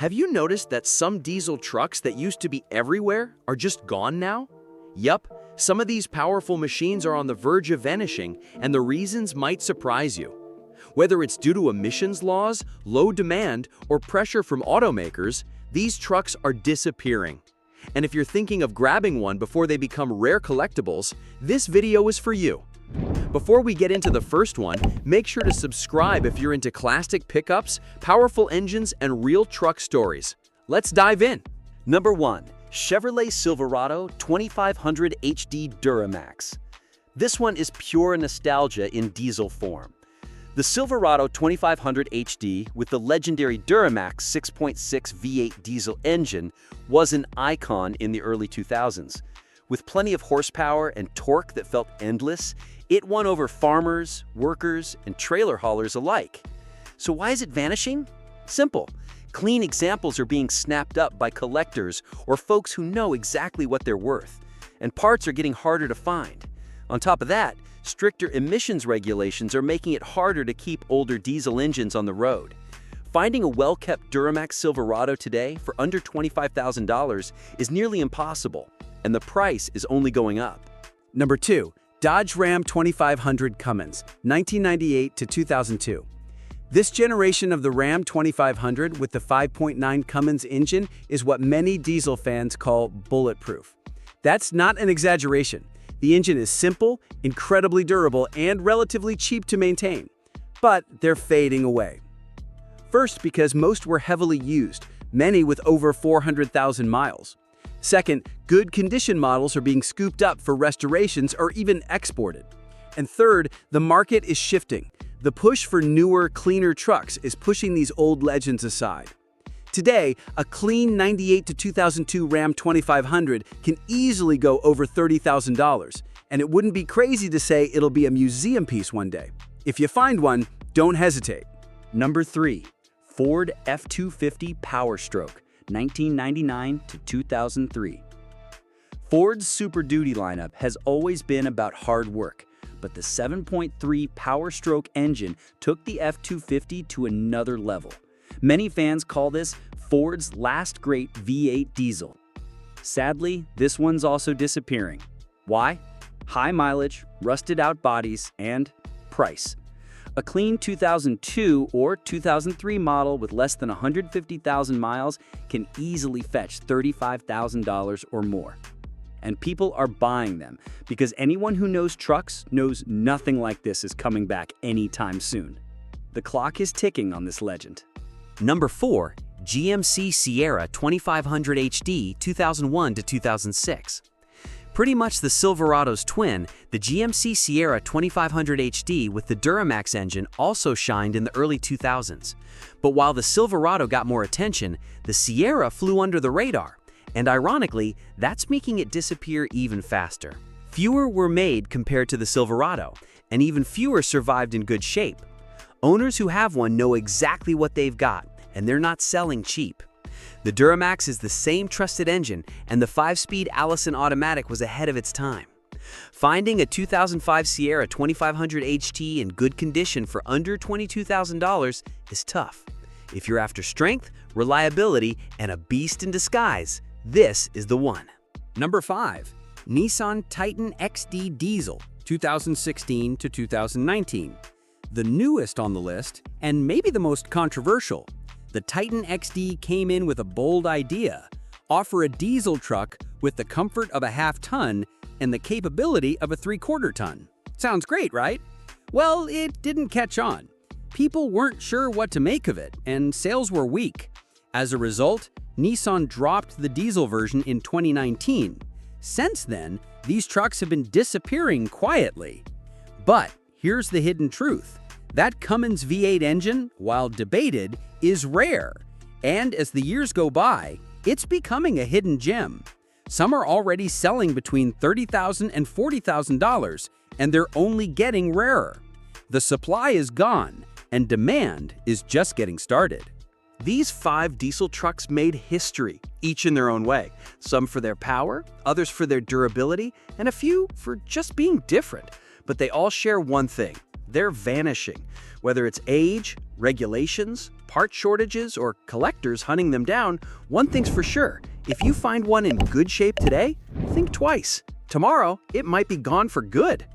Have you noticed that some diesel trucks that used to be everywhere are just gone now? Yup, some of these powerful machines are on the verge of vanishing, and the reasons might surprise you. Whether it's due to emissions laws, low demand, or pressure from automakers, these trucks are disappearing. And if you're thinking of grabbing one before they become rare collectibles, this video is for you. Before we get into the first one, make sure to subscribe if you're into classic pickups, powerful engines, and real truck stories. Let's dive in. Number 1. Chevrolet Silverado 2500 HD Duramax. This one is pure nostalgia in diesel form. The Silverado 2500 HD with the legendary Duramax 6.6 V8 diesel engine was an icon in the early 2000s. With plenty of horsepower and torque that felt endless, it won over farmers, workers, and trailer haulers alike. So why is it vanishing? Simple. Clean examples are being snapped up by collectors or folks who know exactly what they're worth, and parts are getting harder to find. On top of that, stricter emissions regulations are making it harder to keep older diesel engines on the road. Finding a well-kept Duramax Silverado today for under $25,000 is nearly impossible, and the price is only going up. Number 2. Dodge Ram 2500 Cummins, 1998 to 2002. This generation of the Ram 2500 with the 5.9 Cummins engine is what many diesel fans call bulletproof. That's not an exaggeration. The engine is simple, incredibly durable, and relatively cheap to maintain. But they're fading away. First, because most were heavily used, many with over 400,000 miles. Second, good condition models are being scooped up for restorations or even exported. And third, the market is shifting. The push for newer, cleaner trucks is pushing these old legends aside. Today, a clean 98 to 2002 Ram 2500 can easily go over $30,000, and it wouldn't be crazy to say it'll be a museum piece one day. If you find one, don't hesitate. Number 3. Ford F-250 Power Stroke, 1999 to 2003. Ford's Super Duty lineup has always been about hard work, but the 7.3 Power Stroke engine took the F-250 to another level. Many fans call this Ford's last great V8 diesel. Sadly, this one's also disappearing. Why? High mileage, rusted out bodies, and price. A clean 2002 or 2003 model with less than 150,000 miles can easily fetch $35,000 or more. And people are buying them because anyone who knows trucks knows nothing like this is coming back anytime soon. The clock is ticking on this legend. Number 4. GMC Sierra 2500 HD 2001 to 2006. Pretty much the Silverado's twin, the GMC Sierra 2500 HD with the Duramax engine also shined in the early 2000s. But while the Silverado got more attention, the Sierra flew under the radar. And ironically, that's making it disappear even faster. Fewer were made compared to the Silverado, and even fewer survived in good shape. Owners who have one know exactly what they've got, and they're not selling cheap. The Duramax is the same trusted engine, and the 5-speed Allison automatic was ahead of its time. Finding a 2005 Sierra 2500 HT in good condition for under $22,000 is tough. If you're after strength, reliability, and a beast in disguise, this is the one. Number 5. Nissan Titan XD Diesel, 2016 to 2019. The newest on the list, and maybe the most controversial. The Titan XD came in with a bold idea: offer a diesel truck with the comfort of a half-ton and the capability of a 3/4 ton. Sounds great, right? Well, it didn't catch on. People weren't sure what to make of it, and sales were weak. As a result, Nissan dropped the diesel version in 2019. Since then, these trucks have been disappearing quietly. But here's the hidden truth. That Cummins V8 engine, while debated, is rare. And as the years go by, it's becoming a hidden gem. Some are already selling between $30,000 and $40,000, and they're only getting rarer. The supply is gone, and demand is just getting started. These 5 diesel trucks made history, each in their own way. Some for their power, others for their durability, and a few for just being different. But they all share one thing: they're vanishing. Whether it's age, regulations, part shortages or collectors hunting them down, one thing's for sure. If you find one in good shape today, think twice. Tomorrow, it might be gone for good.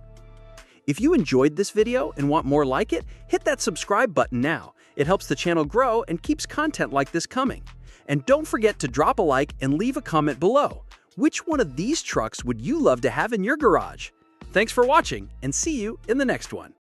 If you enjoyed this video and want more like it, hit that subscribe button now. It helps the channel grow and keeps content like this coming. And don't forget to drop a like and leave a comment below. Which one of these trucks would you love to have in your garage? Thanks for watching, and see you in the next one.